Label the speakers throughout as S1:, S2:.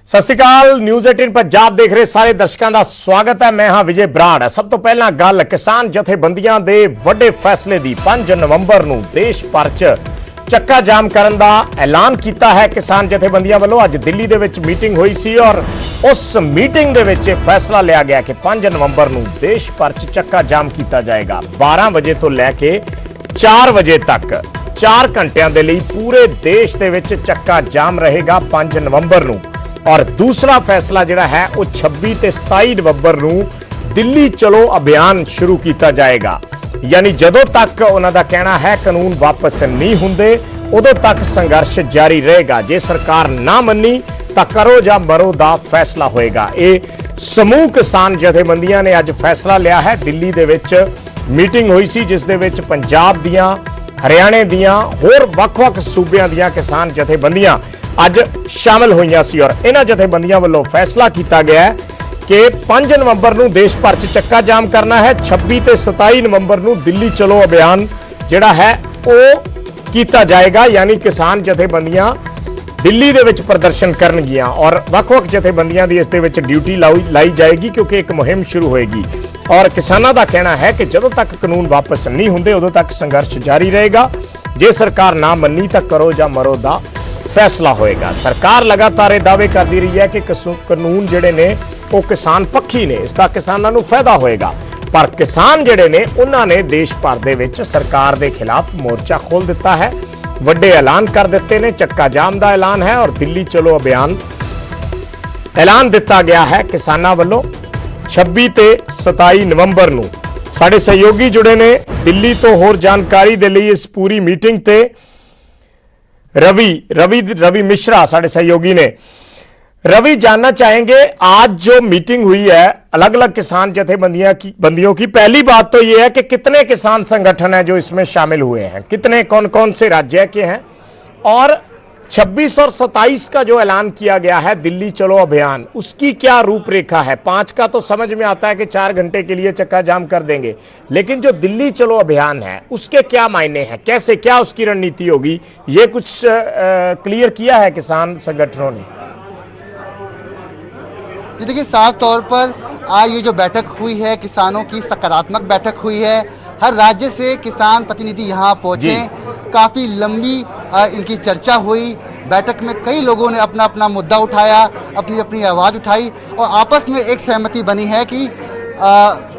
S1: ਸਤਿ ਸ਼੍ਰੀ ਅਕਾਲ। ਨਿਊਜ਼ 18 ਪੰਜਾਬ ਦੇਖ ਰਹੇ ਸਾਰੇ ਦਰਸ਼ਕਾਂ ਦਾ ਸਵਾਗਤ ਹੈ। ਮੈਂ ਹਾਂ ਵਿਜੇ ਬਰਾੜ। ਸਭ ਤੋਂ ਪਹਿਲਾਂ ਗੱਲ ਕਿਸਾਨ ਜਥੇਬੰਦੀਆਂ ਦੇ ਵੱਡੇ ਫੈਸਲੇ ਦੀ 5 ਨਵੰਬਰ ਨੂੰ ਦੇਸ਼ ਭਰ 'ਚ ਚੱਕਾ ਜਾਮ ਕਰਨ ਦਾ ਐਲਾਨ ਕੀਤਾ ਹੈ ਕਿਸਾਨ ਜਥੇਬੰਦੀਆਂ ਵੱਲੋਂ। ਅੱਜ ਦਿੱਲੀ ਦੇ ਵਿੱਚ ਮੀਟਿੰਗ ਹੋਈ ਸੀ ਔਰ ਉਸ ਮੀਟਿੰਗ ਦੇ ਵਿੱਚ ਇਹ ਫੈਸਲਾ ਲਿਆ ਗਿਆ ਕਿ 5 ਨਵੰਬਰ ਨੂੰ ਦੇਸ਼ ਭਰ 'ਚ ਚੱਕਾ ਜਾਮ ਕੀਤਾ ਜਾਏਗਾ। 12 ਵਜੇ ਤੋਂ ਲੈ ਕੇ 4 ਵਜੇ ਤੱਕ 4 ਘੰਟਿਆਂ ਦੇ ਲਈ ਪੂਰੇ ਦੇਸ਼ ਦੇ ਵਿੱਚ ਚੱਕਾ ਜਾਮ ਰਹੇਗਾ 5 ਨਵੰਬਰ ਨੂੰ। और दूसरा फैसला जिहड़ा है वो 26 ते 27 नवंबर नूं दिल्ली चलो अभियान शुरू किया जाएगा। यानी जदों तक उन्हां दा कहना है कानून वापस नहीं हुंदे उदों तक संघर्ष जारी रहेगा। जे सरकार ना मन्नी तां करो जां मरो दा फैसला होएगा। ये समूह किसान जथेबंदियां ने अज फैसला लिया है। दिल्ली दे विच मीटिंग हुई सी जिस दे विच पंजाब दियां, हरियाणे दियां, होर वख-वख सूबियां दियां किसान जथेबंदियां ਅੱਜ ਸ਼ਾਮਲ ਹੋਈਆਂ ਸੀ ਔਰ ਇਹਨਾਂ ਜਥੇਬੰਦੀਆਂ ਵੱਲੋਂ ਫੈਸਲਾ ਕੀਤਾ ਗਿਆ ਕਿ 5 ਨਵੰਬਰ ਨੂੰ ਦੇਸ਼ ਭਰ 'ਚ ਚੱਕਾ ਜਾਮ ਕਰਨਾ ਹੈ। 26 ਤੇ 27 ਨਵੰਬਰ ਨੂੰ ਦਿੱਲੀ ਚਲੋ ਅਭਿਆਨ ਜਿਹੜਾ ਹੈ ਉਹ ਕੀਤਾ ਜਾਏਗਾ। ਯਾਨੀ ਕਿਸਾਨ ਜਥੇਬੰਦੀਆਂ ਦਿੱਲੀ ਦੇ ਵਿੱਚ ਪ੍ਰਦਰਸ਼ਨ ਕਰਨਗੀਆਂ ਔਰ ਵੱਖ-ਵੱਖ ਜਥੇਬੰਦੀਆਂ ਦੀ ਇਸ ਦੇ ਵਿੱਚ ਡਿਊਟੀ ਲਾਈ ਜਾਏਗੀ ਕਿਉਂਕਿ ਇੱਕ ਮੁਹਿੰਮ ਸ਼ੁਰੂ ਹੋਏਗੀ। ਔਰ ਕਿਸਾਨਾਂ ਦਾ ਕਹਿਣਾ ਹੈ ਕਿ ਜਦੋਂ ਤੱਕ ਕਾਨੂੰਨ ਵਾਪਸ ਨਹੀਂ ਹੁੰਦੇ ਉਦੋਂ ਤੱਕ ਸੰਘਰਸ਼ ਜਾਰੀ ਰਹੇਗਾ। ਜੇ ਸਰਕਾਰ ਨਾ ਮੰਨੀ ਤਾਂ ਕਰੋ ਜਾਂ ਮਰੋ ਦਾ फैसला होएगा। सरकार लगातार दावे करती रही है कि कानून जिहड़े ने वो किसान पक्षी ने, इसका किसानां नूं फायदा होएगा। पर किसान जिहड़े ने उन्होंने देश भर दे विच सरकार के खिलाफ मोर्चा खोल दिता है। वड्डे ऐलान कर दिते ने, चक्का जाम का ऐलान है और दिल्ली चलो अभियान ऐलान दिता गया है किसानां वल्लों 26 ते 27 नवंबर नूं। साडे सहयोगी जुड़े ने दिल्ली तो होर जानकारी दे लई इस पूरी मीटिंग ते रवि मिश्रा साढ़े सहयोगी ने। रवि, जानना चाहेंगे आज जो मीटिंग हुई है अलग अलग किसान जथेबंदियों की, पहली बात तो ये है कि कितने किसान संगठन हैं जो इसमें शामिल हुए हैं, कितने कौन कौन से राज्य के हैं, और 26 और 27 का जो ऐलान किया गया है दिल्ली चलो अभियान उसकी क्या रूपरेखा है। 5 का तो समझ में आता है कि 4 घंटे के लिए चक्का जाम कर देंगे, लेकिन जो दिल्ली चलो अभियान है उसके क्या मायने हैं, कैसे क्या उसकी रणनीति होगी, ये कुछ क्लियर किया है किसान संगठनों ने?
S2: देखिए, साफ तौर पर आज ये जो बैठक हुई है किसानों की सकारात्मक बैठक हुई है। हर राज्य से किसान प्रतिनिधि यहाँ पहुँचे, काफ़ी लंबी इनकी चर्चा हुई। बैठक में कई लोगों ने अपना अपना मुद्दा उठाया, अपनी अपनी आवाज़ उठाई और आपस में एक सहमति बनी है कि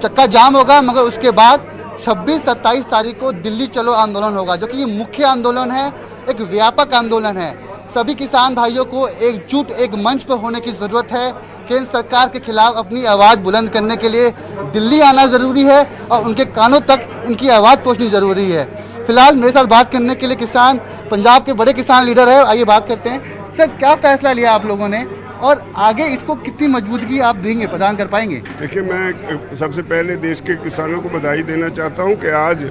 S2: चक्का जाम होगा, मगर उसके बाद 26-27 तारीख को दिल्ली चलो आंदोलन होगा, जो कि ये मुख्य आंदोलन है, एक व्यापक आंदोलन है। सभी किसान भाइयों को एकजुट एक मंच पर होने की ज़रूरत है। केंद्र सरकार के खिलाफ अपनी आवाज़ बुलंद करने के लिए दिल्ली आना ज़रूरी है और उनके कानों तक इनकी आवाज़ पहुंचनी ज़रूरी है। फिलहाल मेरे साथ बात करने के लिए किसान, पंजाब के बड़े किसान लीडर है, आइए बात करते हैं। सर, क्या फैसला लिया आप लोगों ने और आगे इसको कितनी मजबूती आप देंगे, प्रदान कर पाएंगे?
S3: देखिए, मैं सबसे पहले देश के किसानों को बधाई देना चाहता हूं कि आज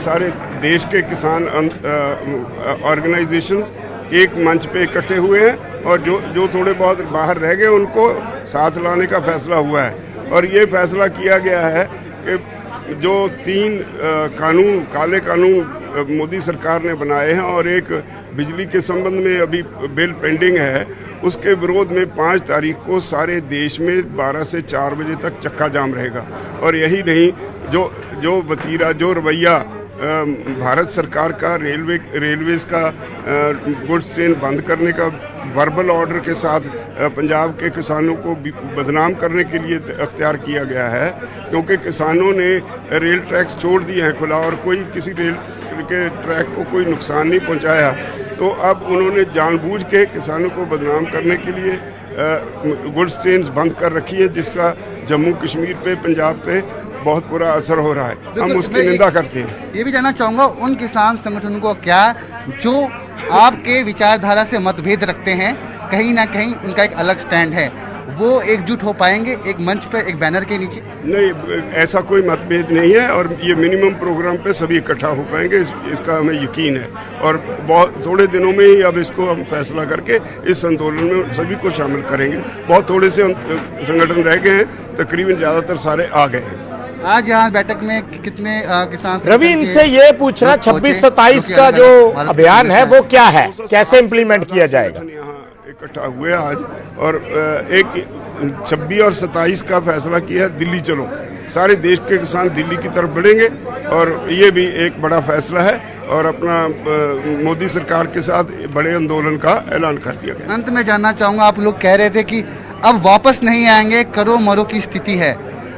S3: सारे देश के किसान ऑर्गेनाइजेशंस एक मंच पे इकट्ठे हुए हैं और जो थोड़े बहुत बाहर रह गए उनको साथ लाने का फैसला हुआ है। और ये फैसला किया गया है कि जो 3 काले कानून मोदी सरकार ने बनाए हैं और एक बिजली के संबंध में अभी बिल पेंडिंग है, उसके विरोध में 5 तारीख को सारे देश में 12 से 4 बजे तक चक्का जाम रहेगा। और यही नहीं, जो वतीरा, जो रवैया भारत सरकार का रेलवेज का गुड्स ट्रेन बंद करने का वर्बल ऑर्डर के साथ पंजाब के किसानों को बदनाम करने के लिए अख्तियार किया गया है, क्योंकि किसानों ने रेल ट्रैक्स छोड़ दिए हैं खुला और कोई किसी रेल के ट्रैक को कोई नुकसान नहीं पहुंचाया। तो अब उन्होंने जानबूझ के किसानों को बदनाम करने के लिए गुड्स ट्रेन्स बंद कर रखी है, जिसका जम्मू कश्मीर पे, पंजाब पे बहुत बुरा असर हो रहा है। हम उसकी निंदा करते हैं।
S2: ये भी जानना चाहूँगा उन किसान संगठनों को क्या जो आपके विचारधारा से मतभेद रखते हैं, कहीं ना कहीं उनका एक अलग स्टैंड है, वो एकजुट हो पाएंगे एक मंच पर, एक बैनर के नीचे? नहीं,
S3: ऐसा कोई मतभेद नहीं है और ये मिनिमम प्रोग्राम पे सभी इकट्ठा हो पाएंगे, इसका हमें यकीन है। और बहुत थोड़े दिनों में ही अब इसको हम फैसला करके इस आंदोलन में सभी को शामिल करेंगे। बहुत थोड़े से संगठन रह गए हैं, तकरीबन ज़्यादातर सारे आ गए हैं।
S2: आज यहाँ बैठक में कितने किसान?
S1: रवि, इनसे ये पूछना 26-27 का जो अभियान है वो क्या है, कैसे इम्प्लीमेंट किया जाएगा?
S3: इकट्ठा हुए आज और एक 26 और 27 का फैसला किया है दिल्ली चलो। सारे देश के किसान दिल्ली की तरफ बढ़ेंगे और ये भी एक बड़ा फैसला है और अपना मोदी सरकार के साथ बड़े आंदोलन का ऐलान कर दिया गया।
S2: अंत में जानना चाहूँगा, आप लोग कह रहे थे कि अब वापस नहीं आएंगे, करो मरो की स्थिति है,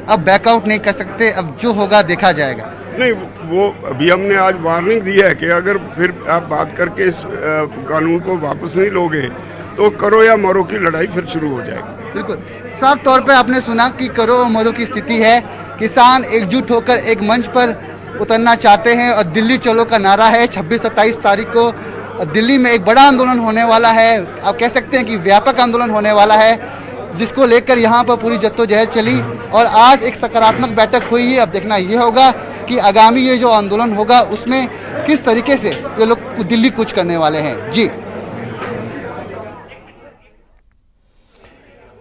S2: अब बैकआउट नहीं कर सकते, अब जो होगा देखा जाएगा।
S3: नहीं, वो अभी हमने आज वार्निंग दी है कि अगर फिर आप बात करके इस कानून को वापस नहीं लोगे तो करो या मरो की लड़ाई फिर शुरू हो जाएगी।
S2: बिल्कुल साफ तौर पे आपने सुना कि करो मरो की स्थिति है। किसान एकजुट होकर एक मंच पर उतरना चाहते हैं और दिल्ली चलो का नारा है। 26-27 तारीख को दिल्ली में एक बड़ा आंदोलन होने वाला है, आप कह सकते हैं कि व्यापक आंदोलन होने वाला है, जिसको लेकर यहाँ पर पूरी जद्दोजहद चली और आज एक सकारात्मक बैठक हुई है। अब देखना ये होगा कि आगामी ये जो आंदोलन होगा उसमें किस तरीके से ये लोग दिल्ली कूच करने वाले हैं।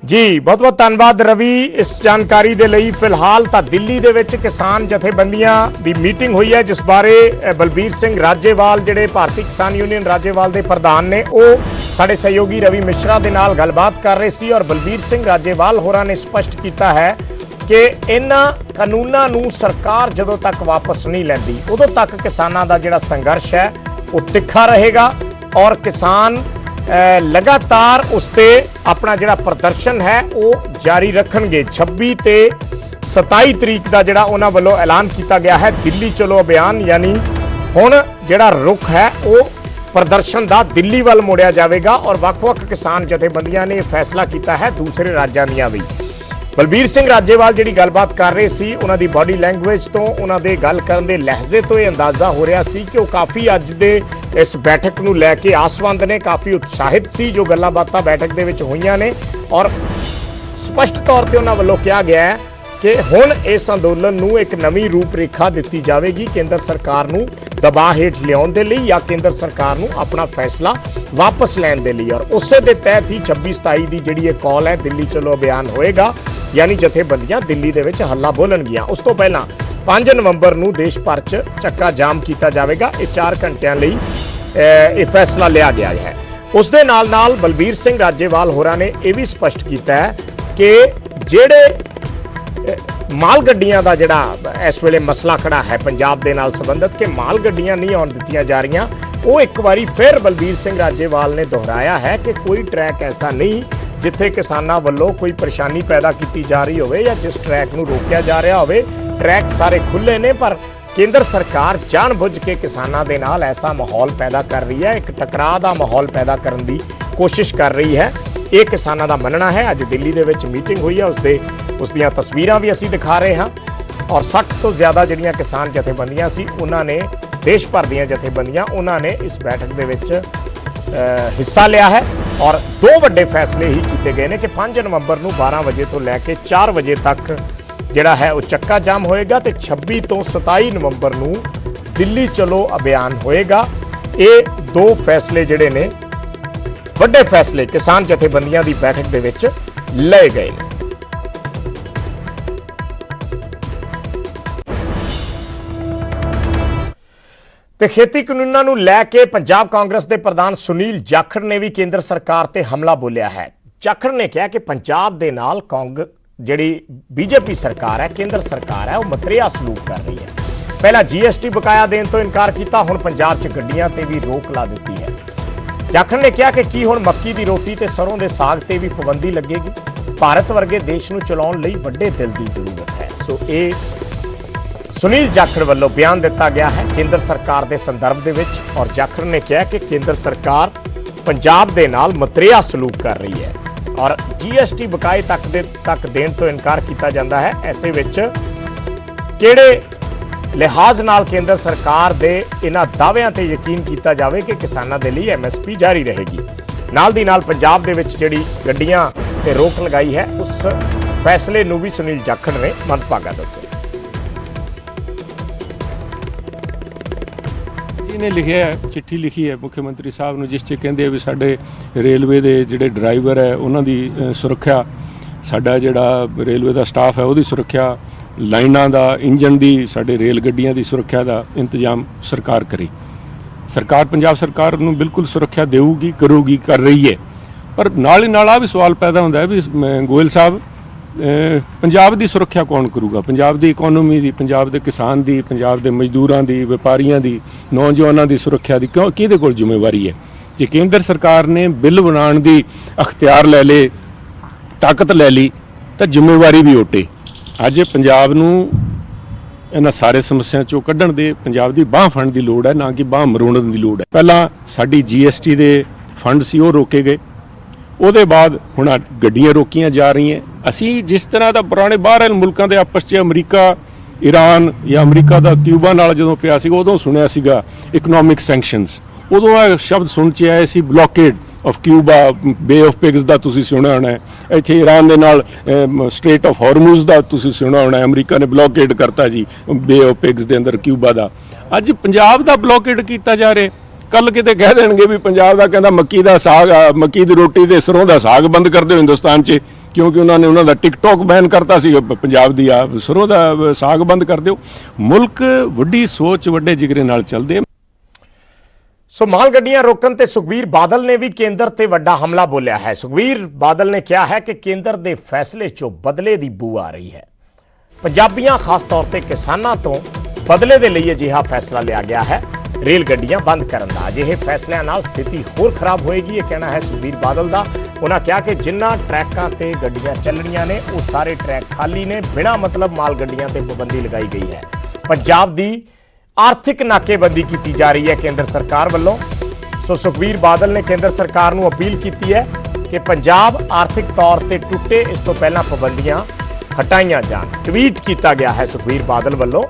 S1: जी बहुत बहुत ਧੰਨਵਾਦ ਰਵੀ ਇਸ ਜਾਣਕਾਰੀ ਦੇ ਲਈ। ਫਿਲਹਾਲ ਤਾਂ ਦਿੱਲੀ ਦੇ ਵਿੱਚ ਕਿਸਾਨ ਜਥੇਬੰਦੀਆਂ ਦੀ ਮੀਟਿੰਗ ਹੋਈ ਹੈ, ਜਿਸ ਬਾਰੇ ਬਲਬੀਰ ਸਿੰਘ ਰਾਜੇਵਾਲ ਜਿਹੜੇ ਭਾਰਤੀ ਕਿਸਾਨ ਯੂਨੀਅਨ ਰਾਜੇਵਾਲ ਦੇ ਪ੍ਰਧਾਨ ਨੇ, ਉਹ ਸਾਡੇ ਸਹਿਯੋਗੀ ਰਵੀ ਮਿਸ਼ਰਾ ਦੇ ਨਾਲ ਗੱਲਬਾਤ ਕਰ ਰਹੇ ਸੀ ਔਰ ਬਲਬੀਰ ਸਿੰਘ ਰਾਜੇਵਾਲ ਹੋਰਾਂ ਨੇ ਸਪਸ਼ਟ ਕੀਤਾ ਹੈ ਕਿ ਇਹਨਾਂ ਕਾਨੂੰਨਾਂ ਨੂੰ ਸਰਕਾਰ ਜਦੋਂ ਤੱਕ ਵਾਪਸ ਨਹੀਂ ਲੈਂਦੀ ਉਦੋਂ ਤੱਕ ਕਿਸਾਨਾਂ ਦਾ ਜਿਹੜਾ ਸੰਘਰਸ਼ ਹੈ ਉਹ ਤਿੱਖਾ ਰਹੇਗਾ ਔਰ ਕਿਸਾਨ लगातार उस ते अपना जिहड़ा प्रदर्शन है वो जारी रखणगे। 26 ते 27 तरीक का जिहड़ा उन्हां वल्लों ऐलान किया गया है दिल्ली चलो अभियान, यानी हुण जिहड़ा रुख है वो प्रदर्शन का दिल्ली वाल मोड़िया जाएगा और वख-वख किसान जथेबंदियां ने फैसला किया है दूसरे राज्यों दियां भी। बलबीर सिंह राजेवाल जी गलबात कर रहे सी, उन्हां दी बॉडी लैंगुएज तो उन्हां दे गल करन दे लहजे तो यह अंदाजा हो रहा सी कि वो काफ़ी अज दे इस बैठक नूं लैके आसवंद ने, काफ़ी उत्साहित सी जो गल्लां बातां बैठक दे विच होईयां ने और स्पष्ट तौर पर उन्हां वल्लों कहा गया है कि हुण इस अंदोलन नूं एक नवीं रूपरेखा दित्ती जाएगी केंद्र सरकार नूं दबाਅ हेठ लियाउण दे लई या केंद्र सरकार नूं अपना फैसला वापस लैण दे लई। और उसे दे तहत ही 26-27 की जिहड़ी कॉल है दिल्ली चलो अभियान होएगा, यानी जथेबंदियां दिल्ली दे विच हल्ला बोलणगियां। उस तो पहला 5 नवंबर नूं देश भर च चक्का जाम किया जाएगा। ये 4 घंटिਆਂ ਲਈ ਇਹ फैसला लिया गया है। उस दे नाल नाल बलबीर सिंह राजेवाल होरां ने यह भी स्पष्ट किया है कि ਜਿਹੜੇ माल गड्डियां का जिहड़ा इस वेले मसला खड़ा है पंजाब दे नाल संबंधित कि माल गड्डियां नहीं आउण दित्तियां जा रहीआं, वो एक बारी फिर बलबीर सिंह राजेवाल ने दोहराया है कि कोई ट्रैक ऐसा नहीं जिथे किसानां वल्लों कोई परेशानी पैदा की जा रही होवे या जिस ट्रैक नूं रोकिया जा रहा होवे। ट्रैक सारे खुले ने पर केंद्र सरकार जानबुझ के किसानां दे नाल ऐसा माहौल पैदा कर रही है, एक टकराव का माहौल पैदा करने की कोशिश कर रही है। ये किसानां दा मनना है। अज दिल्ली दे विच मीटिंग हुई है, उस दियां तस्वीरां भी असीं दिखा रहे हैं और 60 तो ज़्यादा जिहड़ियां किसान जथेबंदियां सी उन्होंने देश भर दीयां जथेबंदियां उन्होंने इस बैठक दे विच हिस्सा लिया है और 2 वड्डे फैसले ही किए गए हैं कि 5 नवंबर नूं 12 बजे तो लैके 4 बजे तक जिहड़ा है वो चक्का जाम होएगा तो 26 तो 27 नवंबर नूं दिल्ली चलो अभियान होएगा। ये 2 फैसले जिहड़े ने वड्डे फैसले किसान जथेबंदियां दी बैठक दे विच लए गए ने। ਤੇ ਖੇਤੀ ਕਾਨੂੰਨਾਂ ਨੂੰ ਲੈ ਕੇ ਪੰਜਾਬ ਕਾਂਗਰਸ ਦੇ ਪ੍ਰਧਾਨ ਸੁਨੀਲ ਜਾਖੜ ਨੇ ਵੀ ਕੇਂਦਰ ਸਰਕਾਰ ਤੇ ਹਮਲਾ ਬੋਲਿਆ ਹੈ। ਜਾਖੜ ਨੇ ਕਿਹਾ ਕਿ ਪੰਜਾਬ ਦੇ ਨਾਲ ਜਿਹੜੀ ਬੀਜੇਪੀ ਸਰਕਾਰ ਹੈ, ਕੇਂਦਰ ਸਰਕਾਰ ਹੈ, ਉਹ ਮਤਰੇਆ ਸਲੂਕ ਕਰ ਰਹੀ ਹੈ। ਪਹਿਲਾਂ GST ਬਕਾਇਆ ਦੇਣ ਤੋਂ ਇਨਕਾਰ ਕੀਤਾ, ਹੁਣ ਪੰਜਾਬ 'ਚ ਗੱਡੀਆਂ ਤੇ ਵੀ ਰੋਕ ਲਾ ਦਿੱਤੀ ਹੈ। ਜਾਖੜ ਨੇ ਕਿਹਾ ਕਿ ਕੀ ਹੁਣ ਮੱਕੀ ਦੀ ਰੋਟੀ ਤੇ ਸਰੋਂ ਦੇ ਸਾਗ ਤੇ ਵੀ ਪਾਬੰਦੀ ਲੱਗੇਗੀ? ਭਾਰਤ ਵਰਗੇ ਦੇਸ਼ ਨੂੰ ਚਲਾਉਣ ਲਈ ਵੱਡੇ ਦਿਲ ਦੀ ਜ਼ਰੂਰਤ ਹੈ। ਸੋ ਇਹ सुनील जाखड़ वालों बयान दिता गया है केंद्र सरकार के संदर्भ दे विच और जाखड़ ने कहा कि केंद्र सरकार पंजाब दे नाल मतरेया सलूक कर रही है और GST बकाए तक देण तो इनकार किया जाता है। ऐसे विच किहड़े लिहाज नाल केंद्र सरकार दे इन्हां दावियां ते यकीन किया जाए कि किसानां दे लई MSP जारी रहेगी। नाल दी नाल पंजाब दे विच जिहड़ी गड्डियां ते रोक लगाई है उस फैसले नूं भी सुनील जाखड़ ने मंदभागा दस्सिया।
S4: ने लिखिया है चिट्ठी लिखी है मुख्यमंत्री साहब ने जिस च कहते भी साडे रेलवे के जिहड़े ड्राइवर है उन्हां दी सुरक्षा, साडा जिहड़ा रेलवे का स्टाफ है उहदी सुरक्षा, लाइनां दा इंजन दी साडे रेल गड्डियां दी सुरक्षा का इंतजाम सरकार करे। सरकार पंजाब सरकार नूं बिल्कुल सुरक्षा देऊगी, करूगी, कर रही है ਪਰ ਨਾਲ ਹੀ ਨਾਲ ਆ ਵੀ ਸਵਾਲ ਪੈਦਾ ਹੁੰਦਾ ਹੈ ਵੀ ਗੋਇਲ ਸਾਹਿਬ ਪੰਜਾਬ ਦੀ ਸੁਰੱਖਿਆ ਕੌਣ ਕਰੂਗਾ, ਪੰਜਾਬ ਦੀ ਇਕਨੋਮੀ ਦੀ, ਪੰਜਾਬ ਦੇ ਕਿਸਾਨ ਦੀ, ਪੰਜਾਬ ਦੇ ਮਜ਼ਦੂਰਾਂ ਦੀ, ਵਪਾਰੀਆਂ ਦੀ, ਨੌਜਵਾਨਾਂ ਦੀ ਸੁਰੱਖਿਆ ਦੀ ਕਿਹਦੇ ਕੋਲ ਜ਼ਿੰਮੇਵਾਰੀ ਹੈ। ਜੇ ਕੇਂਦਰ ਸਰਕਾਰ ਨੇ ਬਿੱਲ ਬਣਾਉਣ ਦੀ ਅਖਤਿਆਰ ਲੈ ਲਏ, ਤਾਕਤ ਲੈ ਲਈ, ਤਾਂ ਜ਼ਿੰਮੇਵਾਰੀ ਵੀ ਓਟੇ। ਅੱਜ ਪੰਜਾਬ ਨੂੰ ਇਹਨਾਂ ਸਾਰੇ ਸਮੱਸਿਆ ਚੋਂ ਕੱਢਣ ਦੇ ਪੰਜਾਬ ਦੀ ਬਾਂਹ ਫੜਨ ਦੀ ਲੋੜ ਹੈ, ਨਾ ਕਿ ਬਾਂਹ ਮਰੋੜਨ ਦੀ ਲੋੜ ਹੈ। ਪਹਿਲਾਂ ਸਾਡੀ GST ਦੇ ਫੰਡ ਸੀ ਉਹ ਰੋਕੇ ਗਏ, ਉਹਦੇ ਬਾਅਦ ਹੁਣ ਗੱਡੀਆਂ ਰੋਕੀਆਂ ਜਾ ਰਹੀਆਂ। ਅਸੀਂ ਜਿਸ ਤਰ੍ਹਾਂ ਦਾ ਪੁਰਾਣੇ ਬਾਹਰ ਮੁਲਕਾਂ ਦੇ ਆਪਸ 'ਚ ਅਮਰੀਕਾ, ਈਰਾਨ ਜਾਂ ਅਮਰੀਕਾ ਦਾ ਕਿਊਬਾ ਨਾਲ ਜਦੋਂ ਪਿਆ ਸੀਗਾ ਉਦੋਂ ਸੁਣਿਆ ਸੀਗਾ ਇਕਨੋਮਿਕ ਸੈਂਕਸ਼ਨਸ, ਉਦੋਂ ਇਹ ਸ਼ਬਦ ਸੁਣ 'ਚ ਆਏ ਸੀ ਬਲੌਕੇਡ ਆਫ ਕਿਊਬਾ, ਬੇ ਆਫ ਪਿਗਸ ਦਾ ਤੁਸੀਂ ਸੁਣਿਆ ਹੋਣਾ ਹੈ। ਇੱਥੇ ਈਰਾਨ ਦੇ ਨਾਲ ਸਟ੍ਰੇਟ ਆਫ ਹਾਰਮੂਜ਼ ਦਾ ਤੁਸੀਂ ਸੁਣਿਆ ਹੋਣਾ ਹੈ, ਅਮਰੀਕਾ ਨੇ ਬਲੌਕੇਡ ਕਰਤਾ ਜੀ ਬੇ ਆਫ ਪਿਗਸ ਦੇ ਅੰਦਰ ਕਿਊਬਾ ਦਾ। ਅੱਜ ਪੰਜਾਬ ਦਾ ਬਲੌਕੇਡ ਕੀਤਾ ਜਾ ਰਿਹਾ। ਕੱਲ ਕਿਤੇ ਕਹਿ ਦੇਣਗੇ ਵੀ ਪੰਜਾਬ ਦਾ ਕਹਿੰਦਾ ਮੱਕੀ ਦਾ ਸਾਗ, ਮੱਕੀ ਦੀ ਰੋਟੀ ਤੇ ਸਰੋਂ ਦਾ ਸਾਗ ਬੰਦ ਕਰ ਦਿਓ ਹਿੰਦੁਸਤਾਨ 'ਚ, ਕਿਉਂਕਿ ਉਹਨਾਂ ਨੇ ਉਹਨਾਂ ਦਾ ਟਿਕਟੌਕ ਬੈਨ ਕਰਤਾ ਸੀ, ਪੰਜਾਬ ਦੀ ਆ ਸਰੋਂ ਦਾ ਸਾਗ ਬੰਦ ਕਰ ਦਿਓ। ਮੁਲਕ ਵੱਡੀ ਸੋਚ, ਵੱਡੇ ਜਿਗਰੇ ਨਾਲ ਚੱਲਦੇ।
S1: ਸੋ ਮਾਲ ਗੱਡੀਆਂ ਰੋਕਣ ਤੇ ਸੁਖਬੀਰ ਬਾਦਲ ਨੇ ਵੀ ਕੇਂਦਰ ਤੇ ਵੱਡਾ ਹਮਲਾ ਬੋਲਿਆ ਹੈ। ਸੁਖਬੀਰ ਬਾਦਲ ਨੇ ਕਿਹਾ ਹੈ ਕਿ ਕੇਂਦਰ ਦੇ ਫੈਸਲੇ 'ਚੋਂ ਬਦਲੇ ਦੀ ਬੂ ਆ ਰਹੀ ਹੈ। ਪੰਜਾਬੀਆਂ ਖਾਸ ਤੌਰ ਤੇ ਕਿਸਾਨਾਂ ਤੋਂ ਬਦਲੇ ਦੇ ਲਈ ਅਜਿਹਾ ਫੈਸਲਾ ਲਿਆ ਗਿਆ ਹੈ, ਰੇਲ ਗੱਡੀਆਂ ਬੰਦ ਕਰਨ ਦਾ। ਅਜਿਹੇ ਫੈਸਲਿਆਂ ਨਾਲ ਸਥਿਤੀ ਹੋਰ ਖਰਾਬ ਹੋਏਗੀ, ਇਹ ਕਹਿਣਾ ਹੈ ਸੁਖਬੀਰ ਬਾਦਲ ਦਾ। ਉਹਨਾਂ ਕਿਹਾ ਕਿ ਜਿਨ੍ਹਾਂ ਟਰੈਕਾਂ ਤੇ ਗੱਡੀਆਂ ਚੱਲਣੀਆਂ ਨੇ ਉਹ ਸਾਰੇ ਟਰੈਕ ਖਾਲੀ ਨੇ, ਬਿਨਾਂ ਮਤਲਬ ਮਾਲ ਗੱਡੀਆਂ ਤੇ ਪਾਬੰਦੀ ਲਗਾਈ ਗਈ ਹੈ। ਪੰਜਾਬ ਦੀ ਆਰਥਿਕ ਨਾਕੇਬੰਦੀ ਕੀਤੀ ਜਾ ਰਹੀ ਹੈ ਕੇਂਦਰ ਸਰਕਾਰ ਵੱਲੋਂ। ਸੋ ਸੁਖਬੀਰ ਬਾਦਲ ਨੇ ਕੇਂਦਰ ਸਰਕਾਰ ਨੂੰ ਅਪੀਲ ਕੀਤੀ ਹੈ ਕਿ ਪੰਜਾਬ ਆਰਥਿਕ ਤੌਰ ਤੇ ਟੁੱਟੇ, ਇਸ ਤੋਂ ਪਹਿਲਾਂ ਪਾਬੰਦੀਆਂ ਹਟਾਈਆਂ ਜਾਣ। ਟਵੀਟ ਕੀਤਾ ਗਿਆ ਹੈ ਸੁਖਬੀਰ ਬਾਦਲ ਵੱਲੋਂ,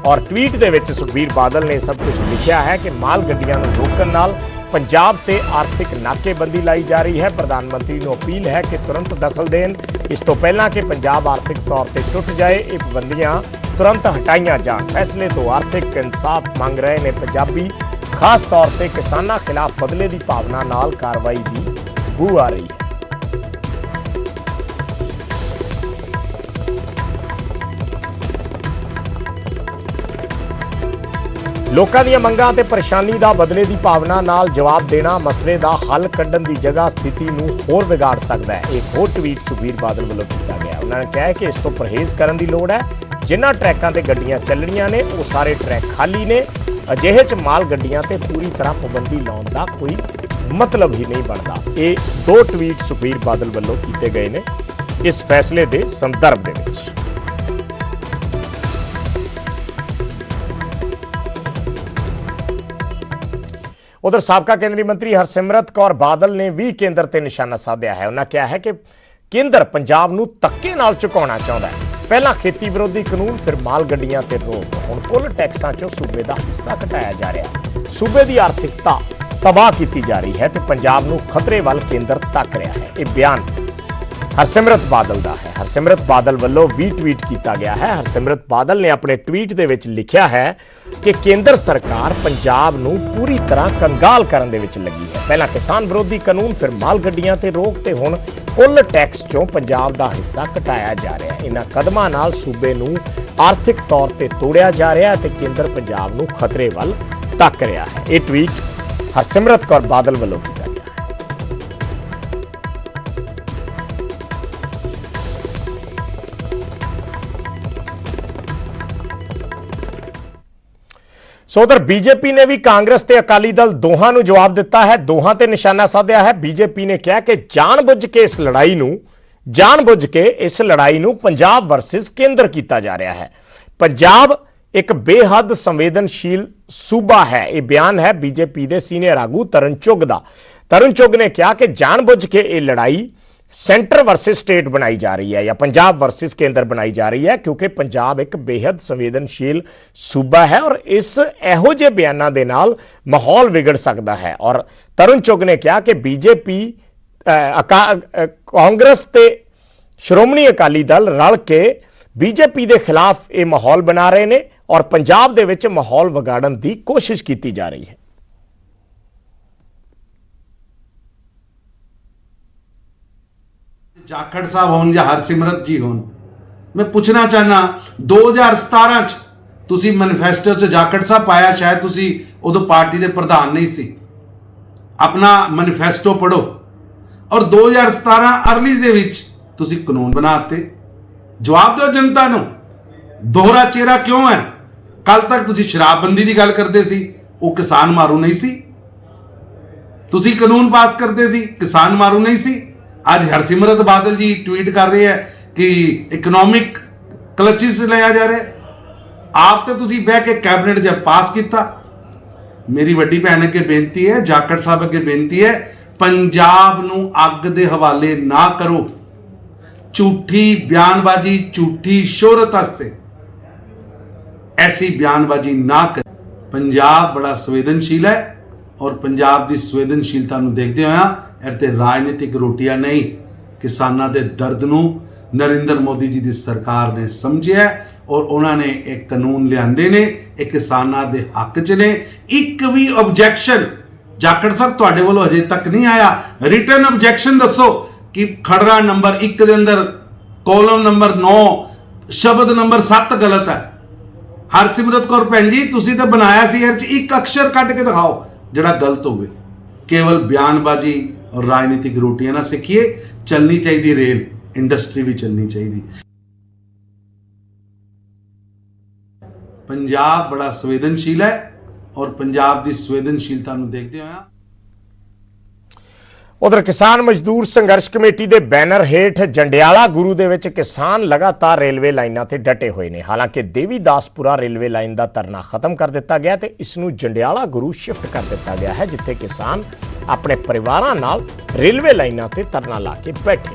S1: ਔਰ ਟਵੀਟ ਦੇ ਵਿੱਚ ਸੁਖਬੀਰ ਬਾਦਲ ਨੇ ਸਭ ਕੁਝ ਲਿਖਿਆ ਹੈ ਕਿ ਮਾਲ ਗੱਡੀਆਂ ਨੂੰ ਰੋਕਣ ਨਾਲ ਪੰਜਾਬ ਤੇ ਆਰਥਿਕ ਨਾਕੇਬੰਦੀ ਲਾਈ ਜਾ ਰਹੀ ਹੈ। ਪ੍ਰਧਾਨ ਮੰਤਰੀ ਨੂੰ ਅਪੀਲ ਹੈ ਕਿ ਤੁਰੰਤ ਦਖਲ ਦੇਣ, ਇਸ ਤੋਂ ਪਹਿਲਾਂ ਕਿ ਪੰਜਾਬ ਆਰਥਿਕ ਤੌਰ ਤੇ ਟੁੱਟ ਜਾਏ। ਇਹ ਪਾਬੰਦੀਆਂ ਤੁਰੰਤ ਹਟਾਈਆਂ ਜਾਣ। ਫੈਸਲੇ ਤੋਂ ਆਰਥਿਕ ਇਨਸਾਫ ਮੰਗ ਰਹੇ ਨੇ ਪੰਜਾਬੀ, ਖਾਸ ਤੌਰ ਤੇ ਕਿਸਾਨਾਂ ਖਿਲਾਫ ਬਦਲੇ ਦੀ ਭਾਵਨਾ ਨਾਲ ਕਾਰਵਾਈ ਦੀ ਬੂ ਆ ਰਹੀ ਹੈ। ਲੋਕਾਂ ਦੀਆਂ ਮੰਗਾਂ ਤੇ ਪਰੇਸ਼ਾਨੀ ਦਾ ਬਦਲੇ ਦੀ ਭਾਵਨਾ ਨਾਲ ਜਵਾਬ ਦੇਣਾ ਮਸਲੇ ਦਾ ਹੱਲ ਕੱਢਣ ਦੀ ਜਗ੍ਹਾ ਸਥਿਤੀ ਨੂੰ ਹੋਰ ਵਿਗਾੜ ਸਕਦਾ ਹੈ। ਇੱਕ ਹੋਰ ਟਵੀਟ ਸੁਖਬੀਰ ਬਾਦਲ ਵੱਲੋਂ ਕੀਤਾ ਗਿਆ। ਉਹਨਾਂ ਨੇ ਕਿਹਾ ਕਿ ਇਸ ਤੋਂ ਪਰਹੇਜ਼ ਕਰਨ ਦੀ ਲੋੜ ਹੈ। ਜਿਨ੍ਹਾਂ ਟਰੈਕਾਂ ਤੇ ਗੱਡੀਆਂ ਚੱਲਣੀਆਂ ਨੇ ਉਹ ਸਾਰੇ ਟਰੈਕ ਖਾਲੀ ਨੇ। ਅਜਿਹੇ 'ਚ ਮਾਲ ਗੱਡੀਆਂ ਤੇ ਪੂਰੀ ਤਰ੍ਹਾਂ ਪਾਬੰਦੀ ਲਾਉਣ ਦਾ ਕੋਈ ਮਤਲਬ ਹੀ ਨਹੀਂ ਬਣਦਾ। ਇਹ ਦੋ ਟਵੀਟ ਸੁਖਬੀਰ ਬਾਦਲ ਵੱਲੋਂ ਕੀਤੇ ਗਏ ਨੇ ਇਸ ਫੈਸਲੇ ਦੇ ਸੰਦਰਭ ਦੇ ਵਿੱਚ। ਉਧਰ ਸਾਬਕਾ ਕੇਂਦਰੀ ਮੰਤਰੀ ਹਰਸਿਮਰਤ ਕੌਰ ਬਾਦਲ ਨੇ ਵੀ ਕੇਂਦਰ ਤੇ ਨਿਸ਼ਾਨਾ ਸਾਧਿਆ ਹੈ। ਉਹਨਾਂ ਕਿਹਾ ਹੈ ਕਿ ਕੇਂਦਰ ਪੰਜਾਬ ਨੂੰ ਧੱਕੇ ਨਾਲ ਝੁਕਾਉਣਾ ਚਾਹੁੰਦਾ ਹੈ। ਪਹਿਲਾਂ ਖੇਤੀ ਵਿਰੋਧੀ ਕਾਨੂੰਨ, ਫਿਰ ਮਾਲ ਗੱਡੀਆਂ ਤੇ ਰੋਕ, ਹੁਣ ਕੁੱਲ ਟੈਕਸਾਂ 'ਚੋਂ ਸੂਬੇ ਦਾ ਹਿੱਸਾ ਘਟਾਇਆ ਜਾ ਰਿਹਾ ਹੈ। ਸੂਬੇ ਦੀ ਆਰਥਿਕਤਾ ਤਬਾਹ ਕੀਤੀ ਜਾ ਰਹੀ ਹੈ ਤੇ ਪੰਜਾਬ ਨੂੰ ਖਤਰੇ ਵੱਲ ਕੇਂਦਰ ਤੱਕ ਰਿਹਾ ਹੈ। ਇਹ ਬਿਆਨ ਹਰਸਿਮਰਤ ਬਾਦਲ ਦਾ ਹੈ। ਹਰਸਿਮਰਤ ਬਾਦਲ ਵੱਲੋਂ ਵੀ ਟਵੀਟ ਕੀਤਾ ਗਿਆ ਹੈ। ਹਰਸਿਮਰਤ ਬਾਦਲ ਨੇ ਆਪਣੇ ਟਵੀਟ ਦੇ ਵਿੱਚ ਲਿਖਿਆ ਹੈ ਕਿ ਕੇਂਦਰ ਸਰਕਾਰ ਪੰਜਾਬ ਨੂੰ ਪੂਰੀ ਤਰ੍ਹਾਂ ਕੰਗਾਲ ਕਰਨ ਦੇ ਵਿੱਚ ਲੱਗੀ ਹੈ। ਪਹਿਲਾਂ ਕਿਸਾਨ ਵਿਰੋਧੀ ਕਾਨੂੰਨ, ਫਿਰ ਮਾਲ ਗੱਡੀਆਂ ਤੇ ਰੋਕ ਤੇ ਹੁਣ ਕੁੱਲ ਟੈਕਸ 'ਚੋਂ ਪੰਜਾਬ ਦਾ ਹਿੱਸਾ ਘਟਾਇਆ ਜਾ ਰਿਹਾ ਹੈ। ਇਹਨਾਂ ਕਦਮਾਂ ਨਾਲ ਸੂਬੇ ਨੂੰ ਆਰਥਿਕ ਤੌਰ ਤੇ ਤੋੜਿਆ ਜਾ ਰਿਹਾ ਹੈ ਤੇ ਕੇਂਦਰ ਪੰਜਾਬ ਨੂੰ ਖਤਰੇ ਵੱਲ ਧੱਕ ਰਿਹਾ ਹੈ। ਇਹ ਟਵੀਟ ਹਰਸਿਮਰਤ ਕੌਰ ਬਾਦਲ ਵੱਲੋਂ ਕੀਤਾ ਗਿਆ। ਸੋ ਉਧਰ ਬੀਜੇਪੀ ਨੇ ਵੀ ਕਾਂਗਰਸ ਤੇ ਅਕਾਲੀ ਦਲ ਦੋਹਾਂ ਨੂੰ ਜਵਾਬ ਦਿੱਤਾ ਹੈ, ਦੋਹਾਂ ਤੇ ਨਿਸ਼ਾਨਾ ਸਾਧਿਆ ਹੈ। ਬੀਜੇਪੀ ਨੇ ਕਿਹਾ ਕਿ ਜਾਣਬੁੱਝ ਕੇ ਇਸ ਲੜਾਈ ਨੂੰ ਪੰਜਾਬ ਵਰਸਸ ਕੇਂਦਰ ਕੀਤਾ ਜਾ ਰਿਹਾ ਹੈ। ਪੰਜਾਬ ਇੱਕ ਬੇਹੱਦ ਸੰਵੇਦਨਸ਼ੀਲ ਸੂਬਾ ਹੈ। ਇਹ ਬਿਆਨ ਹੈ ਬੀਜੇਪੀ ਦੇ ਸੀਨੀਅਰ ਆਗੂ ਤਰੁਣ ਚੁੱਗ ਦਾ। ਤਰੁਣ ਚੁੱਗ ਨੇ ਕਿਹਾ ਕਿ ਜਾਣਬੁੱਝ ਕੇ ਇਹ ਲੜਾਈ ਸੈਂਟਰ ਵਰਸਸ ਸਟੇਟ ਬਣਾਈ ਜਾ ਰਹੀ ਹੈ ਜਾਂ ਪੰਜਾਬ ਵਰਸਸ ਕੇਂਦਰ ਬਣਾਈ ਜਾ ਰਹੀ ਹੈ, ਕਿਉਂਕਿ ਪੰਜਾਬ ਇੱਕ ਬੇਹੱਦ ਸੰਵੇਦਨਸ਼ੀਲ ਸੂਬਾ ਹੈ ਔਰ ਇਹੋ ਜਿਹੇ ਬਿਆਨਾਂ ਦੇ ਨਾਲ ਮਾਹੌਲ ਵਿਗੜ ਸਕਦਾ ਹੈ। ਔਰ ਤਰੁਣ ਚੁੱਗ ਨੇ ਕਿਹਾ ਕਿ ਬੀਜੇਪੀ, ਕਾਂਗਰਸ ਤੇ ਸ਼੍ਰੋਮਣੀ ਅਕਾਲੀ ਦਲ ਰਲ ਕੇ ਬੀਜੇਪੀ ਦੇ ਖਿਲਾਫ ਇਹ ਮਾਹੌਲ ਬਣਾ ਰਹੇ ਨੇ ਔਰ ਪੰਜਾਬ ਦੇ ਵਿੱਚ ਮਾਹੌਲ ਵਿਗਾੜਨ ਦੀ ਕੋਸ਼ਿਸ਼ ਕੀਤੀ ਜਾ ਰਹੀ ਹੈ।
S5: ਜਾਖੜ ਸਾਹਿਬ ਹੋਣ ਜਾਂ ਹਰਸਿਮਰਤ ਜੀ ਹੋਣ, ਮੈਂ ਪੁੱਛਣਾ ਚਾਹਨਾ 2017 ਚ ਤੁਸੀਂ ਮੈਨੀਫੈਸਟੋ ਚ ਜਾਖੜ ਸਾਹਿਬ ਪਾਇਆ, ਸ਼ਾਇਦ ਤੁਸੀਂ ਉਦੋਂ ਪਾਰਟੀ ਦੇ ਪ੍ਰਧਾਨ ਨਹੀਂ ਸੀ। ਆਪਣਾ ਮੈਨੀਫੈਸਟੋ ਪੜੋ, ਔਰ 2017 ਅਰਲੀ ਦੇ ਵਿੱਚ ਤੁਸੀਂ ਕਾਨੂੰਨ ਬਣਾਤੇ। ਜਵਾਬ ਦਿਓ ਜਨਤਾ ਨੂੰ, ਦੋਹਰਾ ਚਿਹਰਾ ਕਿਉਂ ਹੈ? ਕੱਲ ਤੱਕ ਤੁਸੀਂ ਸ਼ਰਾਬਬੰਦੀ ਦੀ ਗੱਲ ਕਰਦੇ ਸੀ, ਉਹ ਕਿਸਾਨ ਮਾਰੂ ਨਹੀਂ ਸੀ। ਤੁਸੀਂ ਕਾਨੂੰਨ ਪਾਸ ਕਰਦੇ ਸੀ, ਕਿਸਾਨ ਮਾਰੂ ਨਹੀਂ ਸੀ। ਅੱਜ ਹਰਸਿਮਰਤ ਬਾਦਲ ਜੀ ਟਵੀਟ ਕਰ ਰਹੇ ਹੈ ਕਿ ਇਕਨੋਮਿਕ ਕਲਚਿਸ ਲਿਆ ਜਾ ਰਿਹਾ। ਆਪ ਤੇ ਤੁਸੀਂ ਬਹਿ ਕੇ ਕੈਬਨਿਟ ਜਬ ਪਾਸ ਕੀਤਾ। ਮੇਰੀ ਵੱਡੀ ਭੈਣ ਅੱਗੇ ਬੇਨਤੀ ਹੈ, ਜਾਖੜ ਸਾਹਿਬ ਅੱਗੇ ਬੇਨਤੀ ਹੈ, ਪੰਜਾਬ ਨੂੰ ਅੱਗ ਦੇ ਹਵਾਲੇ ਨਾ ਕਰੋ। ਝੂਠੀ ਬਿਆਨਬਾਜ਼ੀ, ਝੂਠੀ ਸ਼ੋਹਰਤ ਵਾਸਤੇ ऐसी बयानबाजी ना करें। पंजाब बड़ा संवेदनशील है और पंजाब की संवेदनशीलता देखते हुए इत्थे राजनीतिक रोटियां नहीं, किसानों के दर्द नूं नरेंद्र मोदी जी की सरकार ने समझिया और उन्होंने एक कानून लियादे ने, एक किसानों के हक च ने। एक भी ऑब्जेक्शन जाखड़ साहब तुहाडे वालों अजे तक नहीं आया। रिटन ऑब्जेक्शन दसो कि खड़रा नंबर 1 के अंदर कॉलम नंबर 9 शब्द नंबर 7 गलत है। हरसिमरत कौर भैन जी तुसी तो बनाया सी, एक अक्षर कट के दिखाओ जिहड़ा गलत होवे। केवल बयानबाजी और राजनीतिक रोटियां ना सीखिए। चलनी चाहिए रेल इंडस्ट्री भी चलनी चाहिए। पंजाब बड़ा संवेदनशील है और पंजाब की संवेदनशीलता देखते हुए
S1: उधर किसान मजदूर संघर्ष कमेटी के बैनर हेठ जंडियाला गुरु दे विच किसान लगातार रेलवे लाइनां ते डटे हुए ने। हालांकि देवीदासपुरा रेलवे लाइन का धरना खत्म कर दिता गया ते इसनूं जंडियाला गुरु शिफ्ट कर दिता गया है, जिथे किसान अपने परिवारां नाल रेलवे लाइनां ते धरना ला के बैठे।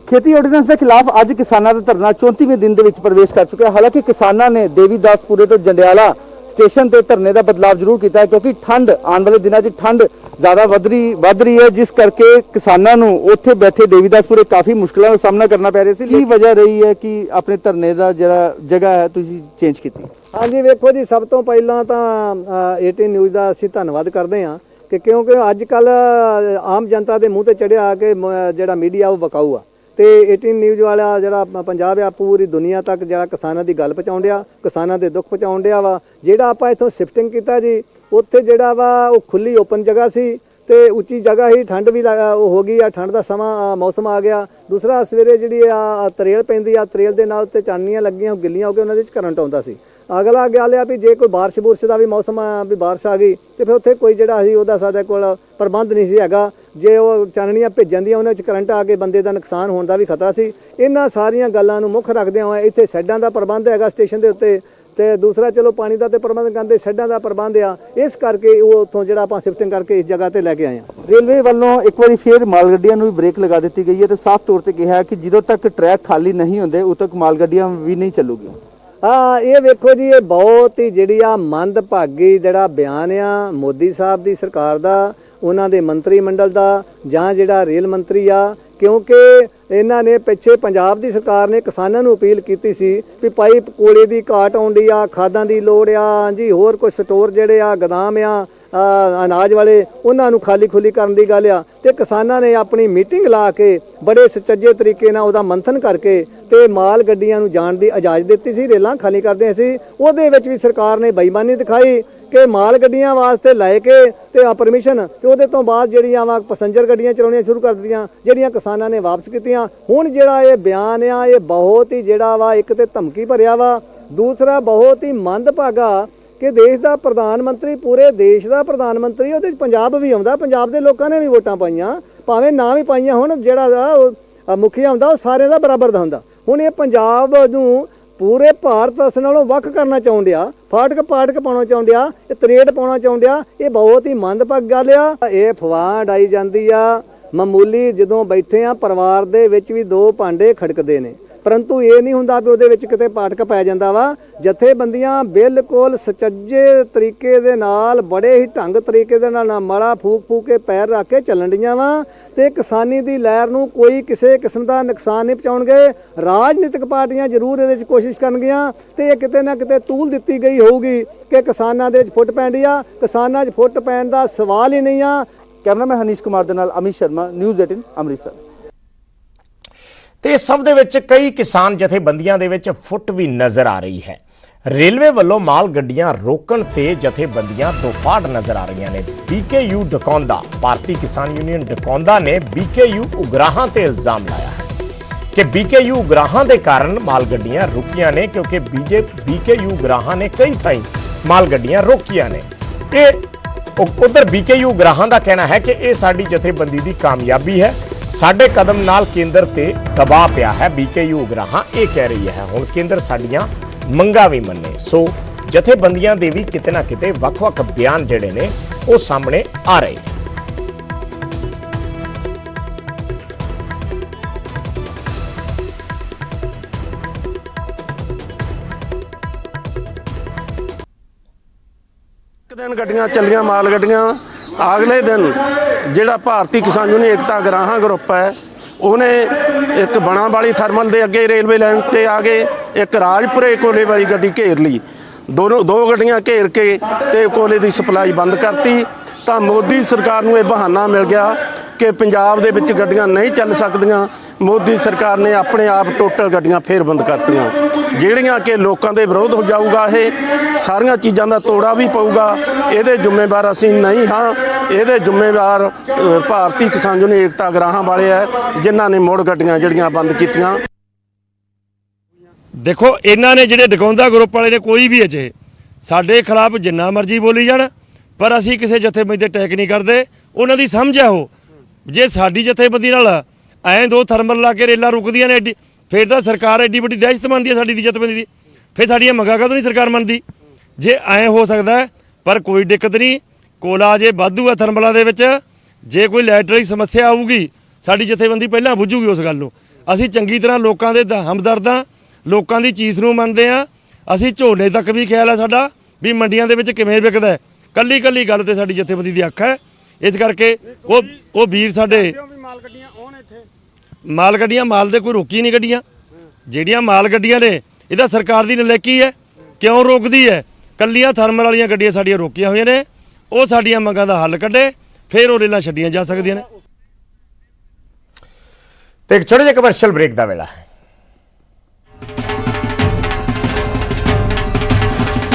S6: खेती ऑर्ਡੀਨੈਂਸ के खिलाफ अज किसानों का धरना 34वें दिन के प्रवेश कर चुका है। हालांकि किसानों ने देवीदासपुरे तो जंडियाला स्टेशन ते धरने का बदलाव जरूर किया है, क्योंकि ठंड आने वाले दिनों में ठंड ज्यादा वध रही है, जिस करके किसानों को उत्थे बैठे देवीदासपुरे काफी मुश्किलों का सामना करना पै रहा है। की वजह रही है कि अपने धरने का जरा जगह है तुसीं चेंज की?
S7: हाँ जी, वेखो जी, सब तो पहला तो 18 न्यूज़ का असीं धन्नवाद करते हैं कि क्योंकि अजकल आम जनता के मूँह ते चढ़िया कि जिहड़ा मीडिया वो बकाऊ आ, ਤੇ 18 ਨਿਊਜ਼ ਵਾਲਾ ਜਿਹੜਾ ਪੰਜਾਬ ਆ ਪੂਰੀ ਦੁਨੀਆ ਤੱਕ ਜਿਹੜਾ ਕਿਸਾਨਾਂ ਦੀ ਗੱਲ ਪਹੁੰਚਾਉਣ ਡਿਆ, ਕਿਸਾਨਾਂ ਦੇ ਦੁੱਖ ਪਹੁੰਚਾਉਣ ਡਿਆ ਵਾ। ਜਿਹੜਾ ਆਪਾਂ ਇੱਥੋਂ ਸ਼ਿਫਟਿੰਗ ਕੀਤਾ ਜੀ, ਉੱਥੇ ਜਿਹੜਾ ਵਾ ਉਹ ਖੁੱਲੀ ਓਪਨ ਜਗ੍ਹਾ ਸੀ ਤੇ ਉੱਚੀ ਜਗ੍ਹਾ ਹੀ, ਠੰਡ ਵੀ ਉਹ ਹੋ ਗਈ ਆ, ਠੰਡ ਦਾ ਸਮਾਂ ਮੌਸਮ ਆ ਗਿਆ। ਦੂਸਰਾ ਸਵੇਰੇ ਜਿਹੜੀ ਆ ਤਰੇਲ ਪੈਂਦੀ ਆ, ਤਰੇਲ ਦੇ ਨਾਲ ਉੱਤੇ ਚਾਨਣੀਆਂ ਲੱਗੀਆਂ, ਗਿੱਲੀਆਂ ਹੋ ਕੇ ਉਹਨਾਂ ਦੇ ਵਿੱਚ ਕਰੰਟ ਆਉਂਦਾ ਸੀ। ਅਗਲਾ ਗੱਲ ਆ ਵੀ ਜੇ ਕੋਈ ਬਾਰਿਸ਼ ਬੁਰਸ਼ ਦਾ ਵੀ ਮੌਸਮ ਵੀ ਬਾਰਿਸ਼ ਆ ਗਈ ਤੇ ਫਿਰ ਉੱਥੇ ਕੋਈ ਜਿਹੜਾ ਸੀ ਉਹਦਾ ਸਾਡੇ ਕੋਲ ਪ੍ਰਬੰਧ ਨਹੀਂ ਸੀ ਹੈਗਾ। ਜੇ ਉਹ ਚਾਨਣੀਆਂ ਭੇਜਣ ਦੀਆਂ ਉਹਨਾਂ 'ਚ ਕਰੰਟ ਆ ਕੇ ਬੰਦੇ ਦਾ ਨੁਕਸਾਨ ਹੋਣ ਦਾ ਵੀ ਖਤਰਾ ਸੀ। ਇਹਨਾਂ ਸਾਰੀਆਂ ਗੱਲਾਂ ਨੂੰ ਮੁੱਖ ਰੱਖਦਿਆਂ ਹੋਇਆ ਇੱਥੇ ਸ਼ੈੱਡਾਂ ਦਾ ਪ੍ਰਬੰਧ ਹੈਗਾ ਸਟੇਸ਼ਨ ਦੇ ਉੱਤੇ, ਤੇ ਦੂਸਰਾ ਚਲੋ ਪਾਣੀ ਦਾ ਤੇ ਪ੍ਰਬੰਧ ਕਰਦੇ, ਸ਼ੈੱਡਾਂ ਦਾ ਪ੍ਰਬੰਧ ਆ। ਇਸ ਕਰਕੇ ਉਹ ਉੱਥੋਂ ਜਿਹੜਾ ਆਪਾਂ ਸ਼ਿਫਟਿੰਗ ਕਰਕੇ ਇਸ ਜਗ੍ਹਾ ਤੇ ਲੈ ਕੇ ਆਏ ਹਾਂ।
S6: रेलवे वालों एक बार फिर माल गड्डियां भी ब्रेक लगा दी गई है, तो साफ तौर पर कहा है कि ਜਦੋਂ तक ट्रैक खाली नहीं होंगे उद तक माल गड्डियां भी नहीं चलूगी।
S7: हाँ, ये वेखो जी, ये बहुत ही जी मंदभागी जड़ा बयान आ मोदी साहब की सरकार का, उन्होंने मंत्री मंडल का, जां जिहड़ा रेल मंत्री आ, क्योंकि इन्हों ने पिछे पंजाब की सरकार ने किसानों को अपील की सी भी भाई कोले की घाट आउंदी आ, खादां की लोड़ आ जी, होर कोई स्टोर जिहड़े आ, गोदाम आ अनाज वाले, उन्होंने खाली खुली करने की गल आ। ते किसानों ने अपनी मीटिंग ला के बड़े सुचज्जे तरीके नाल उहदा मंथन करके ते माल गड्डियां नूं जाण दी इजाजत दी सी, रेलां खाली करदे सी। उहदे विच भी सरकार ने बेईमानी दिखाई कि माल गड्डियां वास्ते लै के ते परमिशन ते उहदे तो बाद जिहड़ियां वा पैसेंजर गड्डियां चलाउणियां शुरू कर दित्तियां, जिहड़ियां किसानां ने वापस कीतियां। हुण जिहड़ा ये बयान आ, ये बहुत ही जिहड़ा वा एक ते धमकी भरिया वा, दूसरा बहुत ही मंदभागा कि देश का प्रधानमंत्री, पूरे देश का प्रधानमंत्री, ਉਹਦੇ पंजाब भी आउंदा, पंजाब के लोगों ने भी वोटां पाईयां, भावें ना भी पाईयां होण, जिहड़ा मुखिया हुंदा ਉਹ सारे ਦਾ बराबर ਦਾ ਹੁੰਦਾ। ਹੁਣ ਇਹ ਪੰਜਾਬ ਨੂੰ पूरे भारत नालों वख करना चाहुण डिया, फाटक पाउणा चाहुण डिया, तरेड़ पाउणा चाहुण डिया, ये बहुत ही मंदभागी गल आ। ये अफवाह उडाई जांदी आ, मामूली जदों बैठे आ परिवार दे विच भी दो भांडे खड़कदे ने, परंतु ये नहीं हुंदा भी उहदे विच किते पाटक पै जांदा वा। जथेबंदियां बिल्कुल सुचज्जे तरीके दे नाल, बड़े ही ढंग तरीके दे नाल माड़ा फूक के पैर रख के चलन डियां वा ते किसानी दी लहर नूं कोई किसी किस्म दा नुकसान नहीं पहुंचाउणगे। राजनीतिक पार्टियां जरूर इहदे विच कोशिश करनगियां ते किते ना किते तूल दित्ती गई होऊगी कि किसानां दे विच फुट पैंदी आ। किसानां 'च फुट पैण दा सवाल ही नहीं आ।
S6: कैमरामैन हनीश कुमार दे नाल अमित शर्मा, न्यूज़ 18 अमृतसर।
S1: ਤੇ ਇਸ ਸਭ ਦੇ ਵਿੱਚ ਕਈ ਕਿਸਾਨ ਜਥੇਬੰਦੀਆਂ ਦੇ ਵਿੱਚ ਫੁੱਟ ਵੀ ਨਜ਼ਰ ਆ ਰਹੀ ਹੈ। ਰੇਲਵੇ ਵੱਲੋਂ ਮਾਲ ਗੱਡੀਆਂ ਰੋਕਣ ਤੇ ਜਥੇਬੰਦੀਆਂ ਦੋਫਾੜ ਨਜ਼ਰ ਆ ਰਹੀਆਂ ਨੇ। BKU ਡਕੌਂਦਾ, ਭਾਰਤੀ ਕਿਸਾਨ ਯੂਨੀਅਨ ਡਕੌਂਦਾ ਨੇ BKU ਉਗਰਾਹਾਂ ਤੇ ਇਲਜ਼ਾਮ ਲਾਇਆ ਹੈ ਕਿ BKU ਉਗਰਾਹਾਂ ਦੇ ਕਾਰਨ ਮਾਲ ਗੱਡੀਆਂ ਰੁਕੀਆਂ ਨੇ, ਕਿਉਂਕਿ BKU ਉਗਰਾਹਾਂ ਨੇ ਕਈ ਥਾਈਂ ਮਾਲ ਗੱਡੀਆਂ ਰੋਕੀਆਂ ਨੇ। ਇਹ ਉਧਰ BKU ਉਗਰਾਹਾਂ ਦਾ ਕਹਿਣਾ ਹੈ ਕਿ ਇਹ ਸਾਡੀ ਜਥੇਬੰਦੀ ਦੀ ਕਾਮਯਾਬੀ ਹੈ, ਸਾਡੇ ਕਦਮ ਨਾਲ ਕੇਂਦਰ ਤੇ ਦਬਾਅ ਪਿਆ ਹੈ। BKU ਉਗਰਾਹਾਂ ਇਹ ਕਹਿ ਰਹੀ ਹੈ ਹੁਣ ਕੇਂਦਰ ਸਾਡੀਆਂ ਮੰਗਾਂ ਵੀ ਮੰਨੇ। ਸੋ ਜਥੇਬੰਦੀਆਂ ਦੇ ਵੀ ਕਿਤੇ ਨਾ ਕਿਤੇ ਵੱਖ-ਵੱਖ ਬਿਆਨ ਜਿਹੜੇ ਨੇ ਉਹ ਸਾਹਮਣੇ ਆ ਰਹੇ ਨੇ।
S8: ਇੱਕ ਦਿਨ ਗੱਡੀਆਂ ਚੱਲੀਆਂ ਮਾਲ ਗੱਡੀਆਂ, ਅਗਲੇ ਦਿਨ ਜਿਹੜਾ ਭਾਰਤੀ ਕਿਸਾਨ ਯੂਨੀਅਨ ਏਕਤਾ ਗਰਾਹਾਂ ਗਰੁੱਪ ਹੈ ਉਹਨੇ ਇੱਕ ਬਣਾ ਵਾਲੀ ਥਰਮਲ ਦੇ ਅੱਗੇ ਰੇਲਵੇ ਲਾਈਨ ਤੇ ਆ ਗਏ, ਇੱਕ ਰਾਜਪੁਰੇ ਕੋਲੇ ਵਾਲੀ ਗੱਡੀ ਘੇਰ ਲਈ। ਦੋ ਗੱਡੀਆਂ ਘੇਰ ਕੇ ਤੇ ਕੋਲੇ ਦੀ ਸਪਲਾਈ ਬੰਦ ਕਰਤੀ। ਤਾਂ ਮੋਦੀ ਸਰਕਾਰ ਨੂੰ ਇਹ ਬਹਾਨਾ ਮਿਲ ਗਿਆ ਕਿ ਪੰਜਾਬ ਦੇ ਵਿੱਚ ਗੱਡੀਆਂ ਨਹੀਂ ਚੱਲ ਸਕਦੀਆਂ। ਮੋਦੀ ਸਰਕਾਰ ਨੇ ਆਪਣੇ ਆਪ ਟੋਟਲ ਗੱਡੀਆਂ ਫੇਰ ਬੰਦ ਕਰਤੀਆਂ, ਜਿਹੜੀਆਂ ਕਿ ਲੋਕਾਂ ਦੇ ਵਿਰੋਧ ਹੋ ਜਾਊਗਾ। ਇਹ ਸਾਰੀਆਂ ਚੀਜ਼ਾਂ ਦਾ ਤੋੜਾ ਵੀ ਪਊਗਾ। ਇਹਦੇ ਜ਼ਿੰਮੇਵਾਰ ਅਸੀਂ ਨਹੀਂ ਹਾਂ, ਇਹਦੇ ਜ਼ਿੰਮੇਵਾਰ ਭਾਰਤੀ ਕਿਸਾਨ ਯੂਨੀਅਨ ਏਕਤਾ ਗਰਾਹਾਂ ਵਾਲੇ ਹੈ, ਜਿਨ੍ਹਾਂ ਨੇ ਮੁੜ ਗੱਡੀਆਂ ਜਿਹੜੀਆਂ ਬੰਦ ਕੀਤੀਆਂ।
S9: ਦੇਖੋ, ਇਹਨਾਂ ਨੇ ਜਿਹੜੇ ਡਕੌਂਦਾ ਗਰੁੱਪ ਵਾਲੇ ਨੇ ਕੋਈ ਵੀ ਅਜੇ ਸਾਡੇ ਖਿਲਾਫ ਜਿੰਨਾ ਮਰਜ਼ੀ ਬੋਲੀ ਜਾਣ, ਪਰ ਅਸੀਂ ਕਿਸੇ ਜਥੇਬੰਦੀ ਤੇ ਅਟੈਕ ਨਹੀਂ ਕਰਦੇ। ਉਹਨਾਂ ਦੀ ਸਮਝ ਹੈ ਉਹ, ਜੇ ਸਾਡੀ ਜਥੇਬੰਦੀ ਨਾਲ ਐਂ ਦੋ ਥਰਮਲ ਲਾ ਕੇ ਰੇਲਾਂ ਰੁਕਦੀਆਂ ਨੇ ਫਿਰ ਤਾਂ ਸਰਕਾਰ ਐਡੀ ਵੱਡੀ ਦਹਿਸ਼ਤ ਮੰਨਦੀ ਹੈ ਸਾਡੀ ਦੀ ਜਥੇਬੰਦੀ ਦੀ, ਫਿਰ ਸਾਡੀਆਂ ਮੰਗਾਂ ਕਦੋਂ ਨਹੀਂ ਸਰਕਾਰ ਮੰਨਦੀ। ਜੇ ਐਂ ਹੋ ਸਕਦਾ ਪਰ ਕੋਈ ਦਿੱਕਤ ਨਹੀਂ, ਕੋਲਾ ਜੇ ਵਾਧੂ ਹੈ ਥਰਮਲਾਂ ਦੇ ਵਿੱਚ। ਜੇ ਕੋਈ ਲੈਟਰਿਕ ਸਮੱਸਿਆ ਆਊਗੀ ਸਾਡੀ ਜਥੇਬੰਦੀ ਪਹਿਲਾਂ ਬੁੱਝੂਗੀ ਉਸ ਗੱਲ ਨੂੰ। ਅਸੀਂ ਚੰਗੀ ਤਰ੍ਹਾਂ ਲੋਕਾਂ ਦੇ ਹਮਦਰਦ ਹਾਂ, ਲੋਕਾਂ ਦੀ ਚੀਜ਼ ਨੂੰ ਮੰਨਦੇ ਹਾਂ। ਅਸੀਂ ਝੋਨੇ ਤੱਕ ਵੀ ਖਿਆਲ ਹੈ ਸਾਡਾ ਵੀ ਮੰਡੀਆਂ ਦੇ ਵਿੱਚ ਕਿਵੇਂ ਵਿਕਦਾ ਹੈ, ਕੱਲੀ ਕੱਲੀ ਗੱਲ ਤੇ ਸਾਡੀ ਜਥੇਬੰਦੀ ਦੀ ਅੱਖ ਹੈ। ਇਸ ਕਰਕੇ ਉਹ ਵੀਰ ਸਾਡੇ ਮਾਲ ਗੱਡੀਆਂ ਮਾਲ ਦੇ ਕੋਈ ਰੋਕੀ ਨਹੀਂ ਗੱਡੀਆਂ, ਜਿਹੜੀਆਂ ਮਾਲ ਗੱਡੀਆਂ ਨੇ ਇਹ ਤਾਂ ਸਰਕਾਰ ਦੀ ਨਲਾਇਕੀ ਹੈ। ਕਿਉਂ ਰੋਕਦੀ ਹੈ? ਕੱਲੀਆਂ ਥਰਮਲ ਵਾਲੀਆਂ ਗੱਡੀਆਂ ਸਾਡੀਆਂ ਰੋਕੀਆਂ ਹੋਈਆਂ ਨੇ, ਉਹ ਸਾਡੀਆਂ ਮੰਗਾਂ ਦਾ ਹੱਲ ਕੱਢੇ, ਫਿਰ ਉਹ ਰੇਲਾਂ ਛੱਡੀਆਂ ਜਾ ਸਕਦੀਆਂ ਨੇ।
S1: ਤੇ ਇੱਕ ਛੋਟੇ ਜਿਹੇ ਕਮਰਸ਼ੀਅਲ ਬ੍ਰੇਕ ਦਾ ਵੇਲਾ ਹੈ।